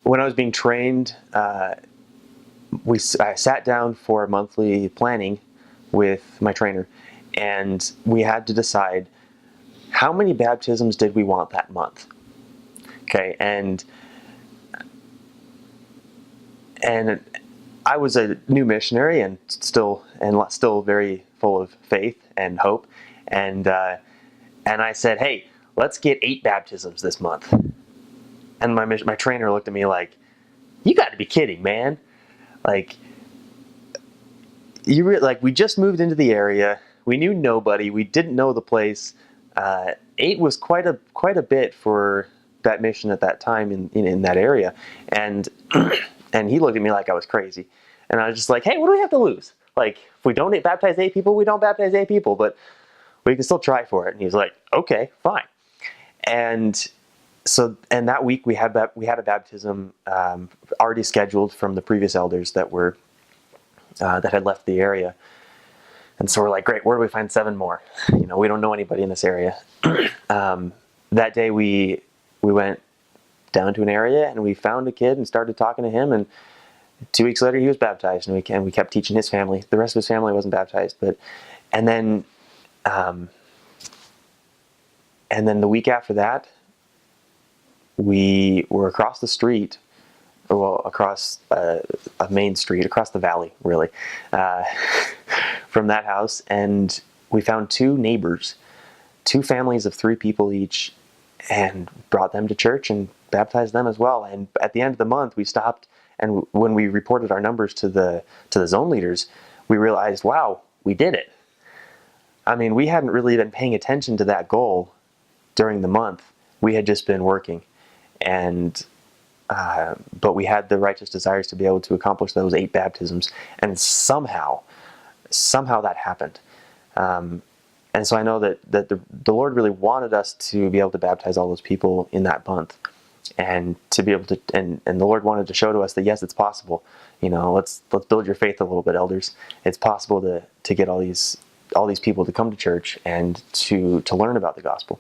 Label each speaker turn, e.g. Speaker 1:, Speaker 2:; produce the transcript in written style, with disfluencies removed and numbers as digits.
Speaker 1: when I was being trained, I sat down for monthly planning with my trainer, and we had to decide how many baptisms did we want that month. Okay, and I was a new missionary and still very full of faith and hope, and I said, hey, let's get 8 baptisms this month. And my trainer looked at me like, you got to be kidding, man! Like, we just moved into the area. We knew nobody. We didn't know the place. 8 was quite a bit for that mission at that time in that area, and and he looked at me like I was crazy, and I was just like, hey, what do we have to lose? Like, if we don't baptize 8 people, we don't baptize 8 people, but we can still try for it. And he's like, okay, fine. And and that week we had a baptism already scheduled from the previous elders that had left the area. And so we're like, great, where do we find 7 more? We don't know anybody in this area. That day we went down to an area and we found a kid and started talking to him. And 2 weeks later he was baptized, and we kept teaching his family. The rest of his family wasn't baptized, and then the week after that, we were across the street, across a main street, across the valley, really, from that house, and we found 2 neighbors, 2 families of 3 people each, and brought them to church and baptized them as well. And at the end of the month, we stopped, and when we reported our numbers to the zone leaders, we realized, wow, we did it. I mean, we hadn't really been paying attention to that goal during the month. We had just been working, but we had the righteous desires to be able to accomplish those 8 baptisms, and somehow that happened. And so I know that the Lord really wanted us to be able to baptize all those people in that month, and to be able to, and the Lord wanted to show to us that yes, it's possible. Let's build your faith a little bit, elders. It's possible to get all these people to come to church and to learn about the gospel.